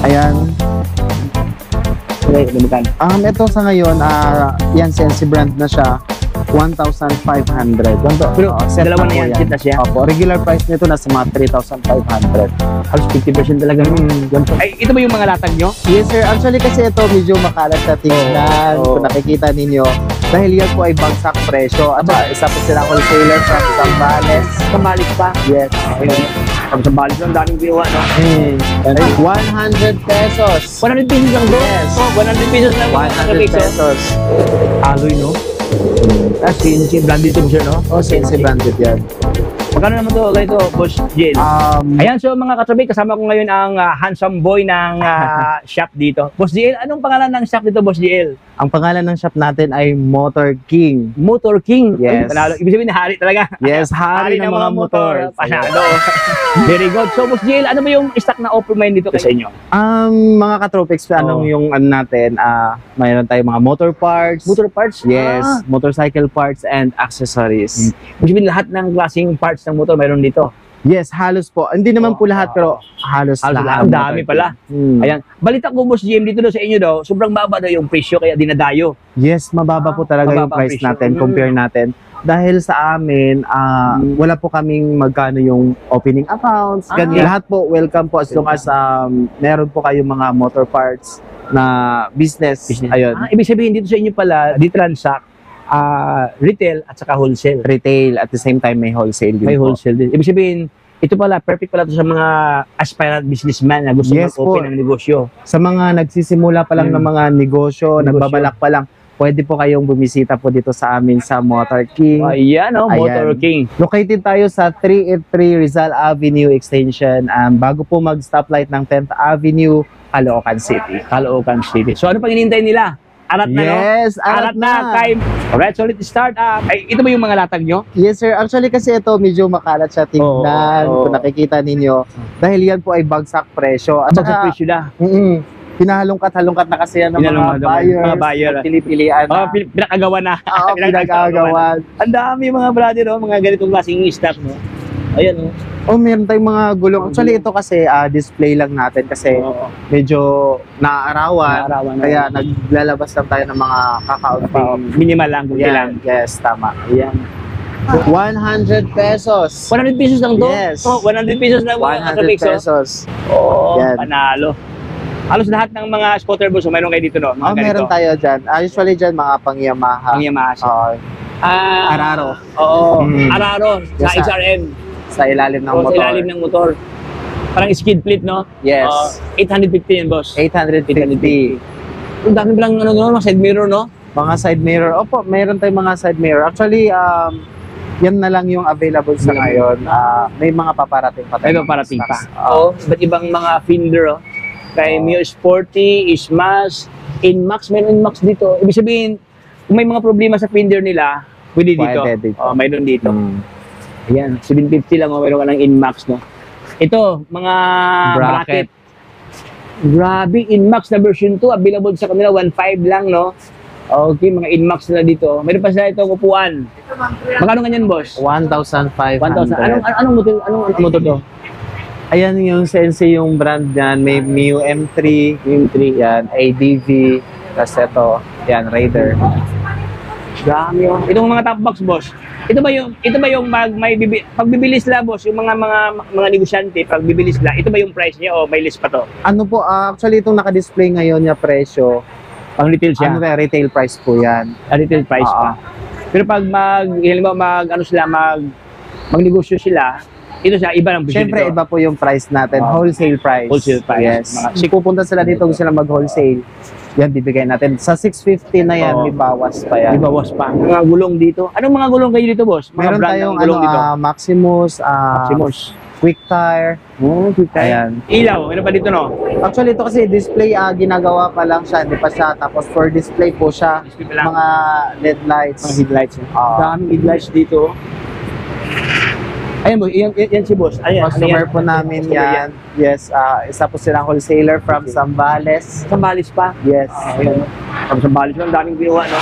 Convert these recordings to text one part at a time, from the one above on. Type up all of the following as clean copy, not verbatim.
Ayan. Okay, gamitan. Ito sa ngayon, yan Sensi brand na siya. 1,500. Pero dalawa na yan, set na siya. Opo, regular price nito nasa mga 3,500. Halos 50% talaga. Ay, ito ba yung mga latag nyo? Yes sir, actually kasi ito medyo makalat sa tingnan. Kung nakikita ninyo, dahil yan po ay bagsak presyo. At isa po silang wholesaler from Zambales. Kamalis pa? Yes. From Zambales lang, daming ginawa, no? 100 pesos. 100 pesos lang bro? Yes. 100 pesos lang. 100 pesos. Aloy, no? Sensi branded ito, sir, no? Sensi branded yan. Magkano naman to ganito, Boss Jill? Ayan, so mga katrabi, kasama ko ngayon ang handsome boy ng shop dito. Boss Jill, anong pangalan ng shop dito, Boss Jill? Ang pangalan ng shop natin ay Motor King. Motor King? Yes. Panalo. Ibig sabihin na hari talaga. Yes, hari ng mga motor. Panalo. Very good. So, Boss Jill, ano ba yung stock na offer mo dito sa inyo? Mga katropics, anong yung natin, mayroon tayong mga motor parts. Motor parts? Yes, motorcycle parts and accessories. Ibig sabihin lahat ng klaseng parts ng motor mayroon dito? Yes, halos po. Hindi naman po lahat, pero halos lahat. Ang dami pala. Ayan. Balita ko, Boss GM, dito sa inyo daw, sobrang baba daw yung presyo, kaya dinadayo. Yes, mababa po talaga yung price natin, compare natin. Dahil sa amin, wala po kaming magkano yung opening accounts. Lahat po, welcome po as long as meron po kayong mga motor parts na business. Ayun. Ibig sabihin dito sa inyo pala, di-transact, retail at saka wholesale. Retail, at the same time may wholesale din. May wholesale din. Ibig sabihin, ito pala, perfect pala ito sa mga aspirant businessman na gusto mag-open ng negosyo. Sa mga nagsisimula pa lang ng mga negosyo, nagbabalak pa lang, pwede po kayong bumisita po dito sa amin sa Motor King. Ayan, Motor King. Located tayo sa 383 Rizal Avenue Extension. Bago po mag-stoplight ng 10th Avenue, Caloocan City. Caloocan City. So ano pang hinihintay nila? Arat na, yes, no? Arat na. Alright, so let's start. Ay, ito ba yung mga latag nyo? Yes, sir. Actually, kasi ito medyo makalat sa tingnan. Kung nakikita ninyo. Dahil yan po ay bagsak presyo. At bagsak presyo na. Pinahalongkat-halongkat na kasi yan ng mga buyer. Pinipilian na. Pinakagawa na. Pinakagawan. Ang dami mga brother, mga ganitong klaseng stock, no? Ayan, meron tayong mga gulong. Actually, ito kasi display lang natin kasi medyo naaarawan. Kaya naglalabas lang tayo ng mga kakaunting. Minimal lang, kunti lang. Yes, tama. Ayan. 100 pesos. 100 pesos lang to? Yes. 100 pesos lang. 100 pesos. Panalo. Halos lahat ng mga scooter bus, mayroon kayo dito, no? Meron tayo dyan. Usually dyan, mga pang-Yamaha. Pang-Yamaha. Araro. Araro. Sa XRM. Sa ilalim ng motor. Sa ilalim ng motor. Parang skid plate, no? Yes. 850 yan, boss. 850. Ang dami lang, mga side mirror, no? Mga side mirror. Opo, meron tayong mga side mirror. Actually, yan na lang yung available sa ngayon. May mga paparating pa tayo. May paparating pa. Ba't ibang mga fender, kay Mio Sporty, Smash, Inmax. Meron Inmax dito. Ibig sabihin, kung may mga problema sa fender nila, pwede dito. Mayroon dito. Ayan, 750 lang, mayroon ka ng Inmax, no? Ito, mga bracket. Grabe, Inmax na version 2, available sa kanila, 1.5 lang, no? Okay, mga Inmax na dito. Meron pa sila ito, upuan. Magkano ganyan, boss? 1,500. 1,000. Anong motor to? Ayan yung Sensi, yung brand yan. May Mio M3, yan, ADV, kasi ito, yan, Raider. Dami yun. Itong mga top box, boss. Ito ba yung pagbibilis la, boss, yung mga negosyante, pagbibilis la, ito ba yung price niya o may list pa to? Ano po, actually itong naka-display ngayon niya presyo, pang retail siya? Retail price po yan. Retail price pa. Pero pag magnegosyo sila, ito siya, iba ng presyo. Siyempre, iba po yung price natin, wholesale price. Wholesale price. Yes. Kung pupunta sila dito, gusto sila mag-wholesale, yan, bibigay natin. Sa 650 na yan, may bawas pa yan. May bawas pa. Mga gulong dito. Anong mga gulong kayo dito, boss? Mga meron tayong dito? Maximus, Quick Tire. Quick Tire. Ayan. Ilaw, meron pa dito, no? Actually, ito kasi display, ginagawa pa lang siya, hindi pa siya. Tapos for display po siya, mga LED lights. Mga headlights. Daming headlights dito. Ayan, yan si boss. Ayan, customer po namin yan. Yes, isa po silang wholesaler from Zambales. Zambales pa? Yes. From Zambales lang, daming ginawa, no?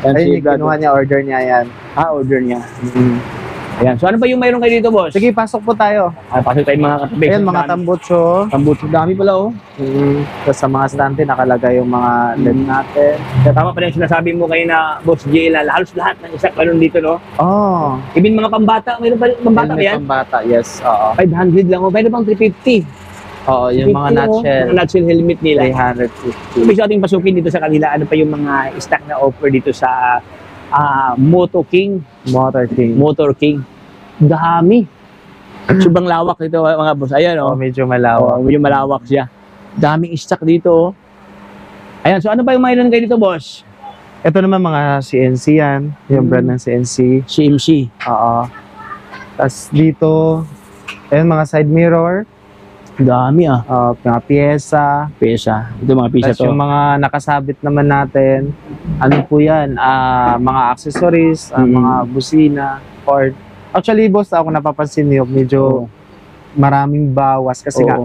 Ayun yung kinuha niya, order niya yan. Order niya. Ayan. So ano pa yung mayroon kayo dito, boss? Sige, pasok po tayo. Pasok tayo mga katabi. Ayan, mga tambutso. Tambutso. Dami pala, oh. Tapos sa mga stante, nakalagay yung mga LED natin. Kaya tama pa rin yung sinasabi mo kayo na, Boss JL, halos lahat ng isak meron dito, no? Oh. Even mga pambata, mayroon pa rin pambata ba Helmet yan? pambata, yes. Oo. 500 lang, oh. Mayroon pang 350. Oo, yung mga 350, nutshell. Mga nutshell helmet nila. 350. Ibig ating pasukin dito sa kanila, ano pa yung mga stock na offer dito sa Moto King. Motor King. Motor King. Dami. Sobrang lawak dito mga boss. Ayan, Oh, oh. medyo malawak. Medyo malawak siya. Daming stock dito, oh. Ayan, so ano pa yung mayroon kayo dito, boss? Ito naman mga CNC yan. Yung brand ng CNC. CMC. Oo. Tapos dito, ayun, mga side mirror. Dami, ah. Mga pyesa. Pesa. Ito mga pisa Tapos to. yung mga nakasabit naman natin, ano po yan, mga accessories, mga busina, cord. Actually, boss, ako napapansin niyo, medyo maraming bawas kasi nga,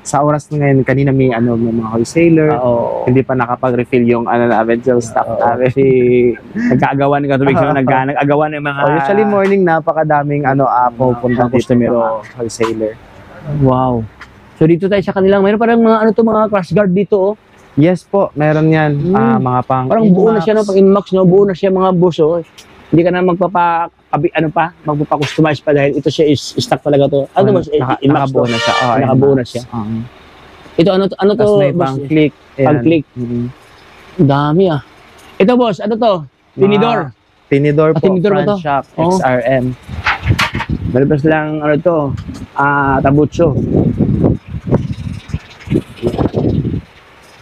sa oras na ngayon, kanina may mga wholesaler, hindi pa nakapag-refill yung namin, yung stock namin. Kasi nagkaagawan ng katubig sa nag-agawan ng mga... Usually morning, napakadaming pupunta dito mga wholesaler. Wow. So dito tayo sa kanilang, mayroon parang mga mga crash guard dito, oh. Yes po, meron yan. Mga pang parang buo na siya, no? Pang Inmax, no? Buo na siya mga boss, oh. Hindi ka na magpapa-customize pa dahil ito siya is stock talaga to. Ano boss? Inmax nakabuo na siya. Nakabuo na siya. Ito ano to? Tapos may pang-click. Pang-click. Dami, ah. Ito boss, ano to? Tinidor. Tinidor po, tinidor ba to? front shock, XRM. Malabas lang, tabutso.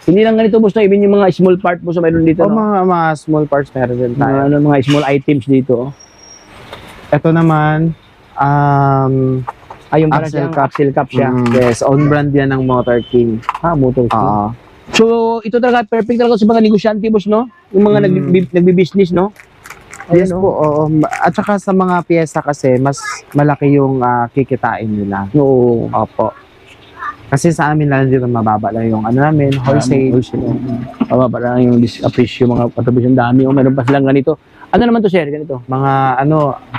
Hindi lang ganito, boss, no? Even yung mga small part, boss, mayroon dito, no? Mga small parts meron din tayo. Mga small items dito, oh. Ito naman, yung para axle siyang cap. axle cap siya. Yes, own brand yan ng Motor King. Motor King. Oo. So, ito talaga, perfect talaga sa mga negosyante, boss, no? Yung mga nagbi-business, no? Yes po, oo. At saka sa mga pyesa kasi, mas malaki yung kikitain nila. Oo. Opo. Kasi sa amin lang dito mababa lang yung namin, wholesale. Mababa lang yung appreciate mga patubis yung dami. Meron pa silang ganito. Ano naman to, sir? Ganito? Mga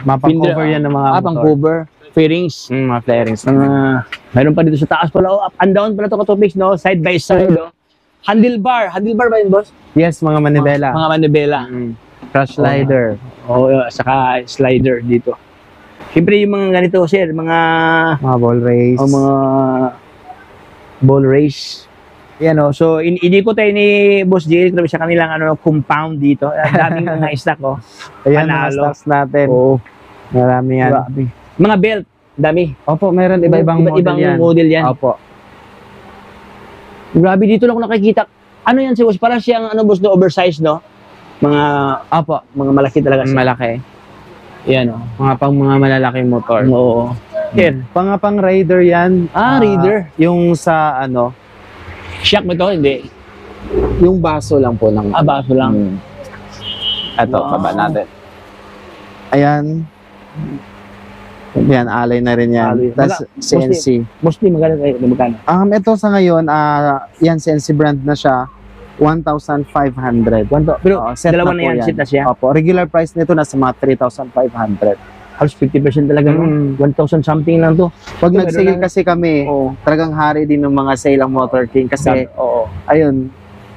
mapang-cover yan ng mga motor. Pang-cover. Fairings. Mga fairings. Mayroon pa dito sa taas pala. Up and down pala to katubis, no? Side by side, no? Handlebar. Handlebar ba yun, boss? Yes, mga manibela. Mga manibela. Crush slider. Saka slider dito. Siyempre yung mga ganito, sir, mga ball race. mga ball race. Yan, oh. So, inikot tayo ni Boss Jerry sa kanilang compound dito. Ang daming mga stock, oh. Ayan, mga stocks natin. Marami yan. Grabe. Mga belt, dami. Opo, meron iba-ibang model yan. Opo. Grabe, dito lang ako nakikita. Ano yan si Boss? Parang siyang, boss, no, oversized, no? Mga malaki talaga siya. Malaki. Yan, oh. Mga malalaking motor. Oo. Yan. Pang rider yan. Rider. Yung sa Shock mo ito? Hindi. Yung baso lang po ng... Baso lang. Ito, baba natin. Ayan. Yan, alay na rin yan. Tapos CNC. Mostly magkano kayo? Magkano? Ito sa ngayon, yan CNC brand na siya. 1,500. Pero set dalawa na yan, set na siya? Opo. Regular price nito nasa mga 3,500. Halos 50% talaga, no? 1,000 something lang to. Pag nag-sale kasi kami, talagang hari din ng mga sale ang Motor King. Kasi, ayun,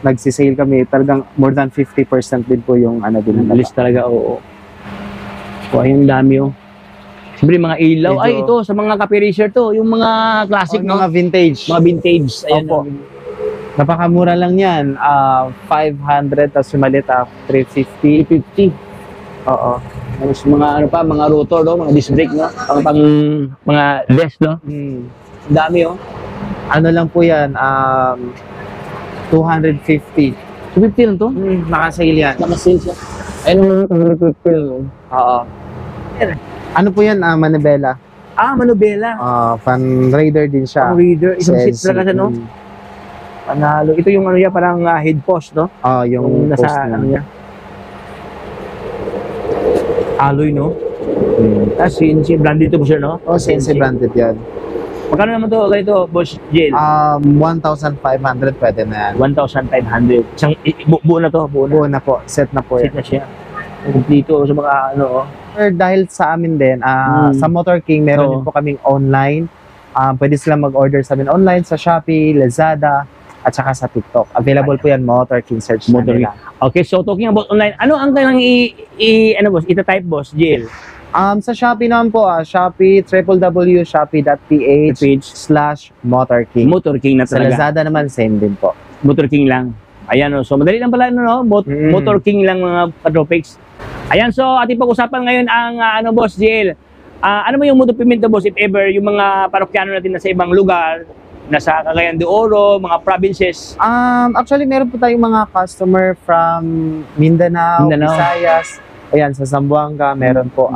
nagsisale kami, talagang more than 50% din po yung din. List talaga, oo. So, ayun, dami, oh. Siyempre, mga ilaw. Medyo, ay, ito, sa mga copy racer to. Yung mga classic, no? Mga vintage. Mga vintage. Ayan, opo. Napakamura lang yan. 500, tapos yung malit, 350. 350. Oo. Tapos mga mga rotor, no? Mga disc brake, no? Pang mga desk, no? Dami, oh. Ano lang po yan, 250. 250 lang to? Naka-sale yan. Naka-sale siya. Ayun, 250, no? Oo. Ano po yan, manibela? Manubela. Fan raider din siya. Fan reader. Isang seat talaga siya, no? Panalo. Ito yung niya, parang head post, no? Yung nasa, post niya. Alloy, no? CNC branded ito po siya, no? CNC branded yan. Magkano naman to ganito, Boss Jill? 1,500 pwede na yan. 1,500. Isang buo na to, Buo na po, set na po set yan. na siya. Kumplito sa mga Sir, dahil sa amin din, sa Motor King, meron din po kaming online. Pwede silang mag-order sa amin online sa Shopee, Lazada, at saka sa TikTok. Available po yan, Motor King, search na nila. Okay, so talking about online, ano ang kailangang boss, ita-type boss, Jill? Sa Shopee naman po, Shopee, www.shopee.ph/Motor King. Motor King na Sa talaga. Lazada naman, same din po. Motor King lang. Ayan, so madali lang pala, no? Motor King lang mga katropics. Ayan, so ating pag-usapan ngayon ang, boss, Jill. Ano mo yung mode of payment na, boss, if ever, yung mga parokyano natin na sa ibang lugar, nasa Cagayan de Oro, mga provinces? Actually, meron po tayong mga customer from Mindanao. Visayas. Ayan, sa Zamboanga, meron po.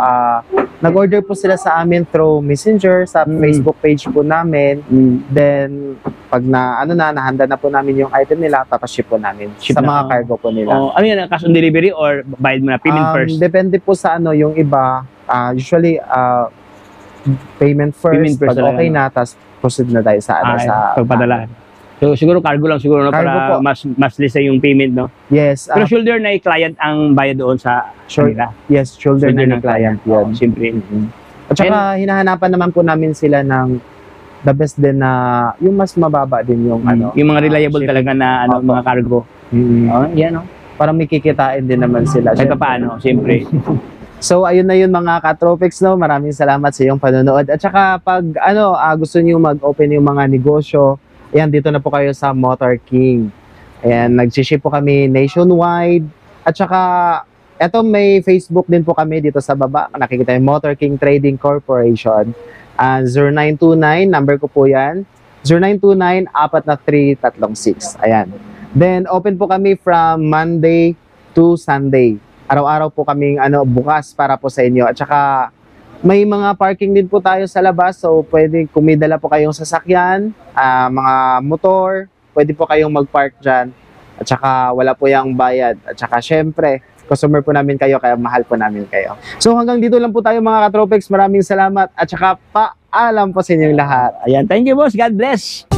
Nag-order po sila sa amin through Messenger, sa Facebook page po namin. Then, pag nahanda na po namin yung item nila, papaship po namin sa mga cargo po nila. Ano yan, cash on delivery or bayad mo na, payment first? Depende po sa yung iba. Usually, payment first. Pag okay na, tapos proceed na tayo sa sa pagpadala. So siguro cargo lang siguro, no, para mas less yung payment, no? Yes. Pero shoulder na client ang bayad doon sa kanila. Yes, shoulder na ng client yun. Siyempre. At saka hinahanapan naman po namin sila ng the best din na yung mas mababa din yung yung mga reliable talaga na mga cargo. Yan, no? Parang may kikitain din naman sila. Kahit paano, siyempre. So ayun na yun mga katropics, no. Maraming salamat sa iyong panonood. At saka pag gusto niyo mag-open yung mga negosyo, ayan, dito na po kayo sa Motor King. Ayan, nag-ship po kami nationwide. At saka, eto may Facebook din po kami dito sa baba. Nakikita yung Motor King Trading Corporation. 0929, number ko po yan. 0929-44336. Ayan. Then, open po kami from Monday to Sunday. Araw-araw po kaming bukas para po sa inyo. At saka, may mga parking din po tayo sa labas, so pwede kung may dala po kayong sasakyan, mga motor, pwede po kayong mag-park dyan. At saka wala po yung bayad. At saka syempre, customer po namin kayo, kaya mahal po namin kayo. So hanggang dito lang po tayo mga katropics. Maraming salamat at saka paalam po sa inyong lahat. Ayan, thank you, boss. God bless.